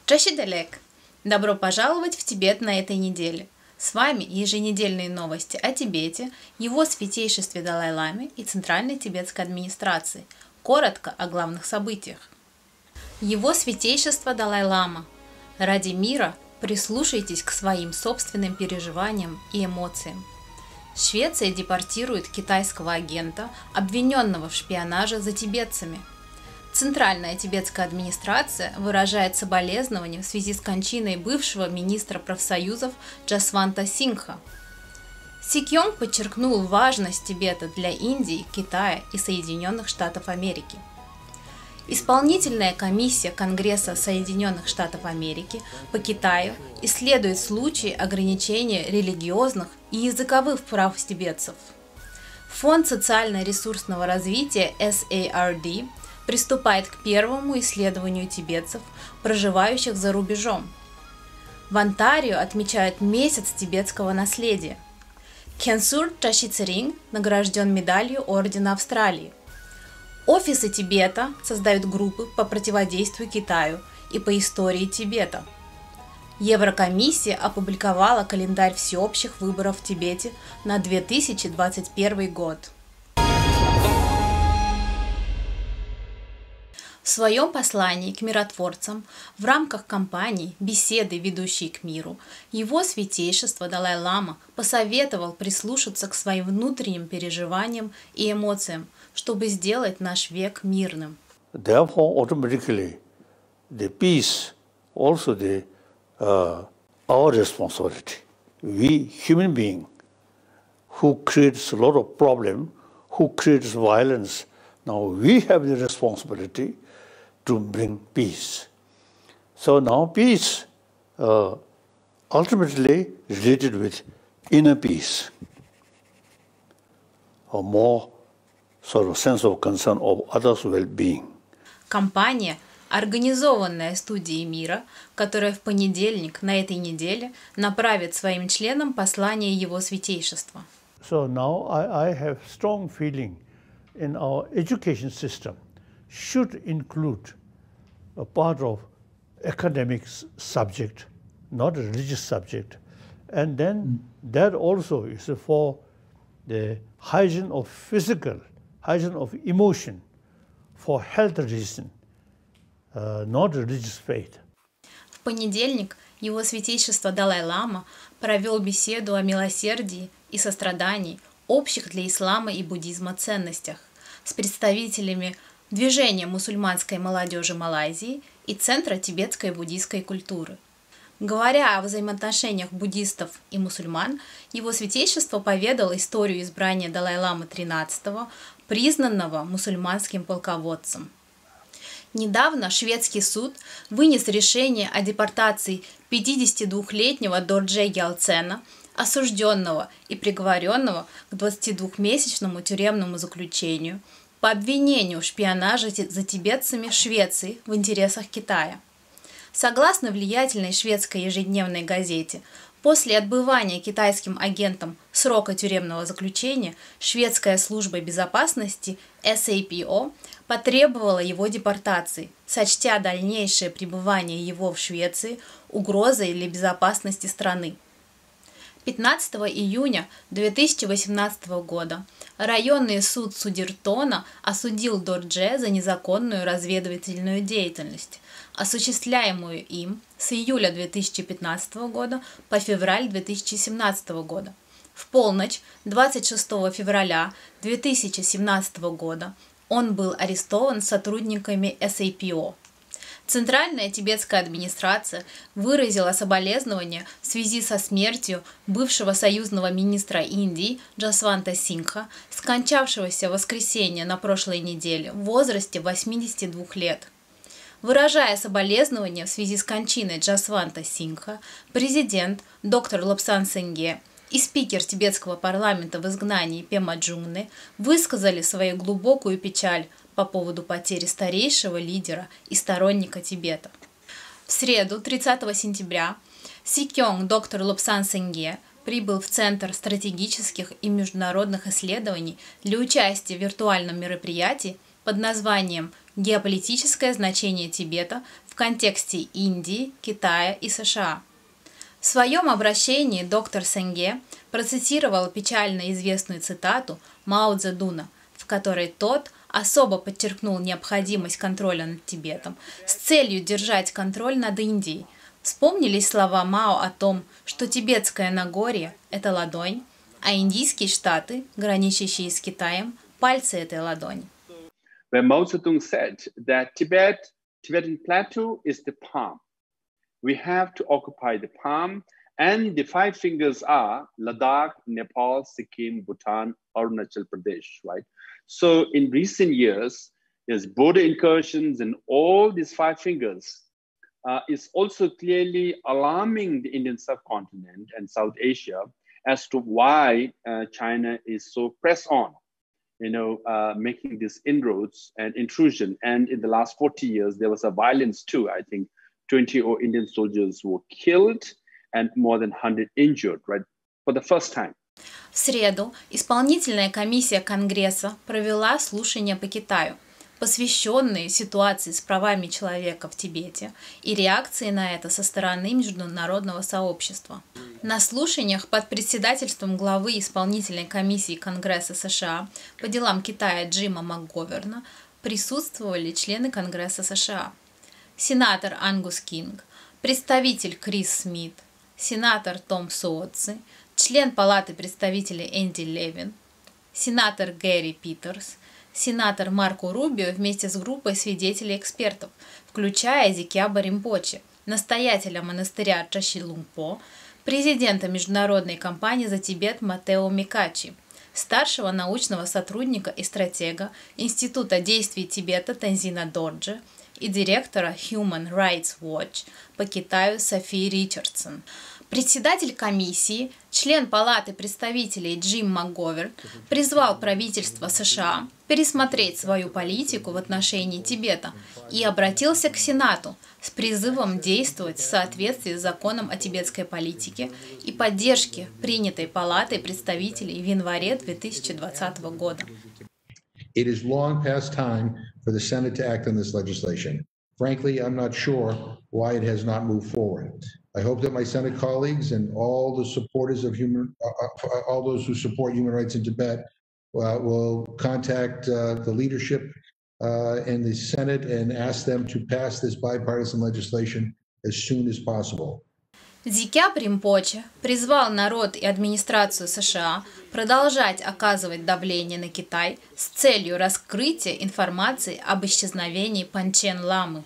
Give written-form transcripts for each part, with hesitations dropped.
Чащиделек! Добро пожаловать в Тибет на этой неделе. С вами еженедельные новости о Тибете, его святейшестве Далай-ламе и Центральной тибетской администрации. Коротко о главных событиях. Его святейшество Далай-лама. Ради мира прислушайтесь к своим собственным переживаниям и эмоциям. Швеция депортирует китайского агента, обвиненного в шпионаже за тибетцами. Центральная тибетская администрация выражает соболезнования в связи с кончиной бывшего министра профсоюзов Джасванта Сингха. Си Кёнг подчеркнул важность Тибета для Индии, Китая и Соединенных Штатов Америки. Исполнительная комиссия Конгресса Соединенных Штатов Америки по Китаю исследует случаи ограничения религиозных и языковых прав тибетцев. Фонд социально-ресурсного развития SARD приступает к первому исследованию тибетцев, проживающих за рубежом. В Онтарио отмечают месяц тибетского наследия. Кенсур Чащицеринг награжден медалью Ордена Австралии. Офисы Тибета создают группы по противодействию Китаю и по истории Тибета. Еврокомиссия опубликовала календарь всеобщих выборов в Тибете на 2021 год. В своем послании к миротворцам в рамках кампании «Беседы, ведущие к миру» его святейшество Далай-лама посоветовал прислушаться к своим внутренним переживаниям и эмоциям, чтобы сделать наш век мирным. Therefore, automatically, the peace also our responsibility. We human beings who creates a lot of problem, who creates violence, now we have the responsibility to bring peace. So now peace ultimately related with inner peace, or more sort of sense of concern of others' well-being. Компания, организованная студией мира, которая в понедельник на этой неделе направит своим членам послание его святейшества. So now I have strong feeling in our education system should include a part of academic subject, not a religious subject. And then that also is for the hygiene of physical, hygiene of emotion, for health reason, not religious faith. В понедельник его святейшество Далай-лама провел беседу о милосердии и сострадании, общих для ислама и буддизма ценностях, с представителями Движения мусульманской молодежи Малайзии и Центра тибетской буддийской культуры. Говоря о взаимоотношениях буддистов и мусульман, его святейшество поведал историю избрания Далай-ламы XIII, признанного мусульманским полководцем. Недавно шведский суд вынес решение о депортации 52-летнего Дордже Ялцена, осужденного и приговоренного к 22-месячному тюремному заключению по обвинению в шпионаже за тибетцами в Швеции в интересах Китая. Согласно влиятельной шведской ежедневной газете, после отбывания китайским агентом срока тюремного заключения шведская служба безопасности SAPO потребовала его депортации, сочтя дальнейшее пребывание его в Швеции угрозой для безопасности страны. 15 июня 2018 года районный суд Судиртона осудил Дордже за незаконную разведывательную деятельность, осуществляемую им с июля 2015 года по февраль 2017 года. В полночь 26 февраля 2017 года он был арестован сотрудниками SAPO. Центральная тибетская администрация выразила соболезнования в связи со смертью бывшего союзного министра Индии Джасванта Сингха, скончавшегося в воскресенье на прошлой неделе в возрасте 82 лет. Выражая соболезнования в связи с кончиной Джасванта Сингха, президент доктор Лобсан Сенгге и спикер тибетского парламента в изгнании Пема Джунгне высказали свою глубокую печаль по поводу потери старейшего лидера и сторонника Тибета. В среду, 30 сентября, Си Кёнг доктор Лобсан Сенгге прибыл в Центр стратегических и международных исследований для участия в виртуальном мероприятии под названием «Геополитическое значение Тибета в контексте Индии, Китая и США. В своем обращении доктор Сенге процитировал печально известную цитату Мао Цзэдуна, в которой тот особо подчеркнул необходимость контроля над Тибетом с целью держать контроль над Индией. Вспомнились слова Мао о том, что Тибетское Нагорье – это ладонь, а индийские штаты, граничащие с Китаем, пальцы этой ладони. Where Mao Zedong said that Tibetan plateau is the palm. We have to occupy the palm, and the five fingers are Ladakh, Nepal, Sikkim, Bhutan, Arunachal Pradesh, right? So in recent years, there's border incursions in all these five fingers. Is also clearly alarming the Indian subcontinent and South Asia as to why China is so pressed on, making these inroads and intrusion. And in the last 40 years, there was a violence too. I think 20 Indian soldiers were killed and more than 100 injured, right, for the first time. В среду исполнительная комиссия Конгресса провела слушания по Китаю, посвященные ситуации с правами человека в Тибете и реакции на это со стороны международного сообщества. На слушаниях под председательством главы исполнительной комиссии Конгресса США по делам Китая Джима МакГоверна присутствовали члены Конгресса США. Сенатор Ангус Кинг, представитель Крис Смит, сенатор Том Суотси, член Палаты представителей Энди Левин, сенатор Гэри Питерс, сенатор Марко Рубио вместе с группой свидетелей-экспертов, включая Зикьяба Ринпоче, настоятеля монастыря Чашилумпо, президента международной кампании за Тибет Матео Микачи, старшего научного сотрудника и стратега Института действий Тибета Тензина Дорджи и директора Human Rights Watch по Китаю Софи Ричардсон. Председатель комиссии, член Палаты представителей Джим МакГоверн призвал правительство США пересмотреть свою политику в отношении Тибета и обратился к Сенату с призывом действовать в соответствии с законом о тибетской политике и поддержке принятой Палатой представителей в январе 2020 года. It is long past time for the Senate to act on this legislation. Frankly, I'm not sure why it has not moved forward. I hope that my Senate colleagues and all the supporters of all those who support human rights in Tibet will contact the leadership in the Senate and ask them to pass this bipartisan legislation as soon as possible. Зикьяб Ринпоче призвал народ и администрацию США продолжать оказывать давление на Китай с целью раскрытия информации об исчезновении Панчен Ламы.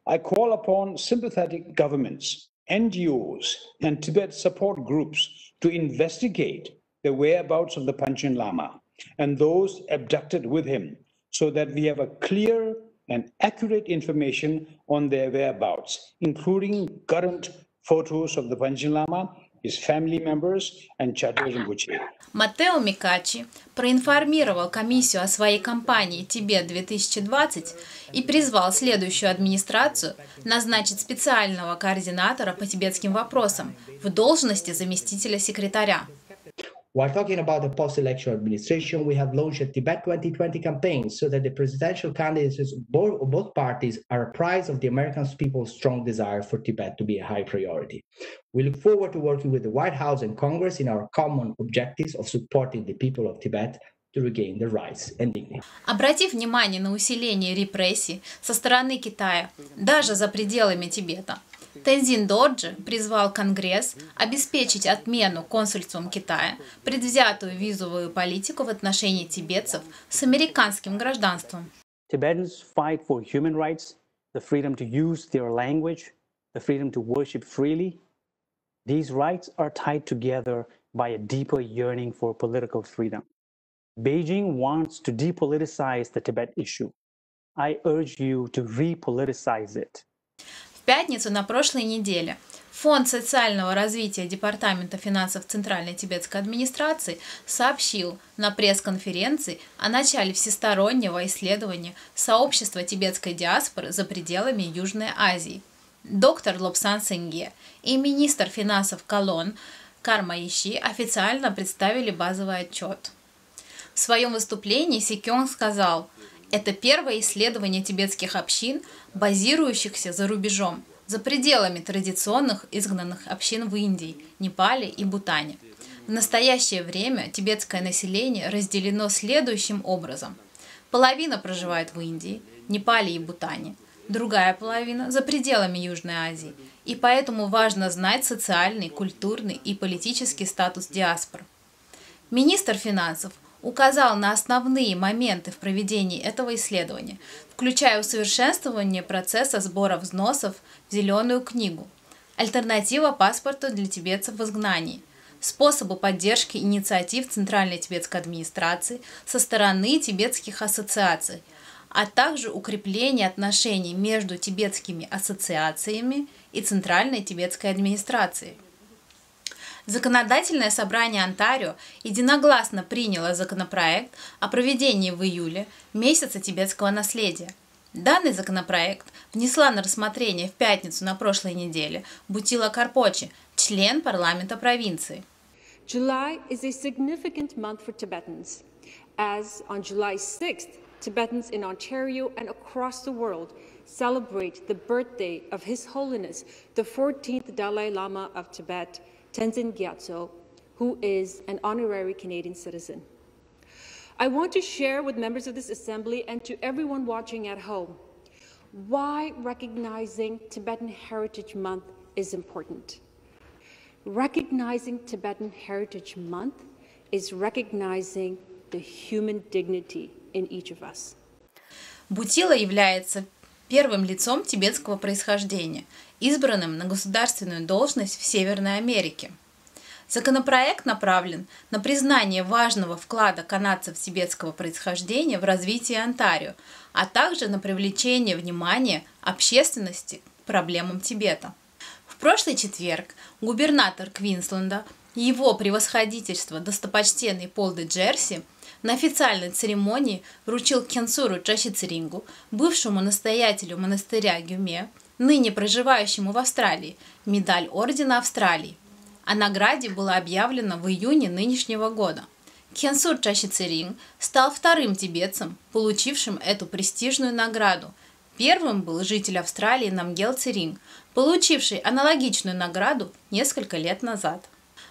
I call upon sympathetic governments, NGOs, and Tibet support groups to investigate the whereabouts of the Panchen Lama and those abducted with him so that we have a clear and accurate information on their whereabouts, including current photos of the Panchen Lama, his family members, and Chade Rinpoche. Матео Микачи проинформировал комиссию о своей кампании «Тибет-2020» и призвал следующую администрацию назначить специального координатора по тибетским вопросам в должности заместителя секретаря. While talking about the post-election administration, we have launched a Tibet 2020 campaign so that the presidential candidates of both parties are apprised of the American people's strong desire for Tibet to be a high priority. We look forward to working with the White House and Congress in our common objectives of supporting the people of Tibet to regain their rights and dignity. Обратив внимание на усиление репрессий со стороны Китая, даже за пределами Тибета, Тензин Дорджи призвал Конгресс обеспечить отмену консульством Китая предвзятую визовую политику в отношении тибетцев с американским гражданством. Tibetans fight for human rights, the freedom to use their language, the freedom to worship freely. These rights are tied together by a deeper yearning for political freedom. Beijing wants to depoliticize the Tibet issue. I urge you to repoliticize it. В пятницу на прошлой неделе Фонд социального развития Департамента финансов Центральной тибетской администрации сообщил на пресс-конференции о начале всестороннего исследования сообщества тибетской диаспоры за пределами Южной Азии. Доктор Лобсан Сенге и министр финансов Калон Карма Ищи официально представили базовый отчет. В своем выступлении Си Кёнг сказал: Это первое исследование тибетских общин, базирующихся за рубежом, за пределами традиционных изгнанных общин в Индии, Непале и Бутане. В настоящее время тибетское население разделено следующим образом. Половина проживает в Индии, Непале и Бутане, другая половина за пределами Южной Азии, и поэтому важно знать социальный, культурный и политический статус диаспор. Министр финансов указал на основные моменты в проведении этого исследования, включая усовершенствование процесса сбора взносов в Зеленую книгу, альтернатива паспорту для тибетцев в изгнании, способы поддержки инициатив Центральной тибетской администрации со стороны тибетских ассоциаций, а также укрепление отношений между тибетскими ассоциациями и Центральной тибетской администрацией. Законодательное собрание Онтарио единогласно приняло законопроект о проведении в июле месяца тибетского наследия. Данный законопроект внесла на рассмотрение в пятницу на прошлой неделе Бутила Карпочи, член парламента провинции. July is a significant month for Tibetans, as on July 6th, Tibetans in Ontario and across the world celebrate the birthday of His Holiness, the 14th Dalai Lama of Tibet, Tenzin Gyatso, who is an honorary Canadian citizen. I want to share with members of this assembly and to everyone watching at home why recognizing Tibetan Heritage Month is important. Recognizing Tibetan Heritage Month is recognizing the human dignity in each of us. Бутила является первым лицом тибетского происхождения, избранным на государственную должность в Северной Америке. Законопроект направлен на признание важного вклада канадцев тибетского происхождения в развитие Онтарио, а также на привлечение внимания общественности к проблемам Тибета. В прошлый четверг губернатор Квинсленда, его превосходительство достопочтенный Пол де Джерси, на официальной церемонии вручил Кхенсуру Чашицерингу, бывшему настоятелю монастыря Гюме, ныне проживающему в Австралии, медаль Ордена Австралии. О награде было объявлено в июне нынешнего года. Кхенсур Чашицеринг стал вторым тибетцем, получившим эту престижную награду. Первым был житель Австралии Намгел Церинг, получивший аналогичную награду несколько лет назад.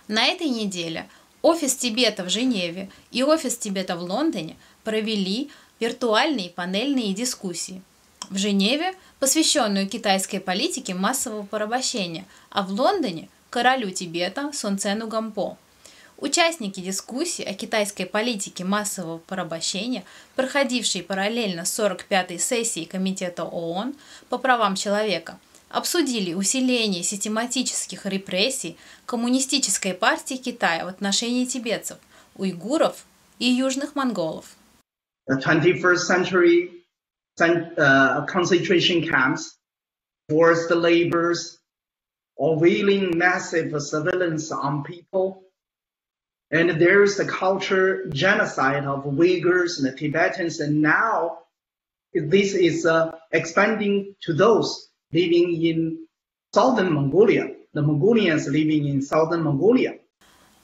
На этой неделе Офис Тибета в Женеве и Офис Тибета в Лондоне провели виртуальные панельные дискуссии. В Женеве – посвященную китайской политике массового порабощения, а в Лондоне – королю Тибета Сонцену Гампо. Участники дискуссии о китайской политике массового порабощения, проходившей параллельно с 45-й сессией Комитета ООН по правам человека, обсудили усиление систематических репрессий Коммунистической партии Китая в отношении тибетцев, уйгуров и южных монголов. The 21st century concentration camps, forced labors, unveiling massive surveillance on people, and there is the culture genocide of Uyghurs and Tibetans, and now this is expanding to those living in southern Mongolia, the Mongolians living in southern Mongolia.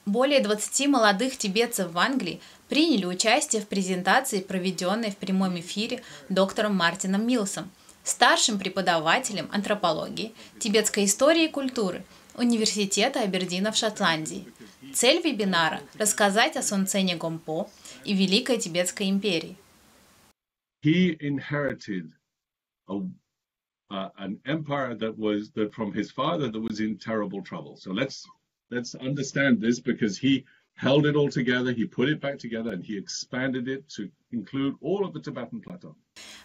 Более 20 молодых тибетцев в Англии приняли участие в презентации, проведенной в прямом эфире доктором Мартином Милсом, старшим преподавателем антропологии, тибетской истории и культуры Университета Абердина в Шотландии. Цель вебинара – рассказать о Сонцене Гомпо и Великой Тибетской империи. He inherited an empire that from his father that was in terrible trouble. So let's understand this, because he held it all together, he put it back together, and he expanded it to include all of the Tibetan plateau.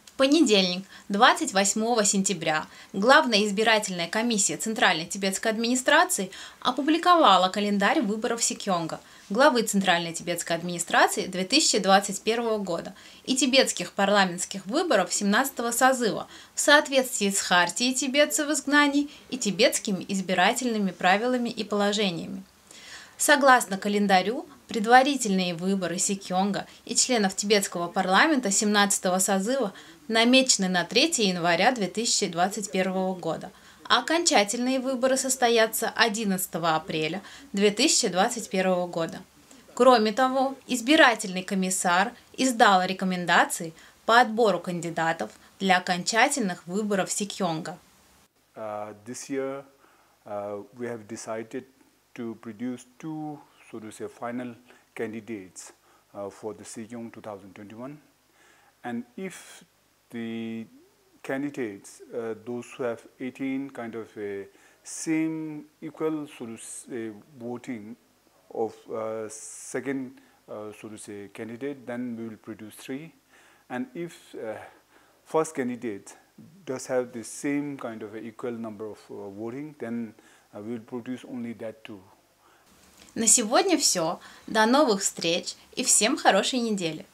В понедельник, 28 сентября, Главная избирательная комиссия Центральной тибетской администрации опубликовала календарь выборов Сикьонга, главы Центральной тибетской администрации 2021 года и тибетских парламентских выборов 17-го созыва в соответствии с Хартией тибетцев в изгнании и тибетскими избирательными правилами и положениями. Согласно календарю, предварительные выборы Сикьонга и членов тибетского парламента 17-го созыва намечены на 3 января 2021 года, а окончательные выборы состоятся 11 апреля 2021 года. Кроме того, избирательный комиссар издал рекомендации по отбору кандидатов для окончательных выборов Сикьонга. This year, we have decided to produce two, so to say, final candidates for the Sejong 2021. And if the candidates, those who have 18 kind of a same equal, so to say, voting of second, so to say, candidate, then we will produce 3. And if first candidate does have the same kind of equal number of voting, then we will produce only that 2. На сегодня все. До новых встреч и всем хорошей недели.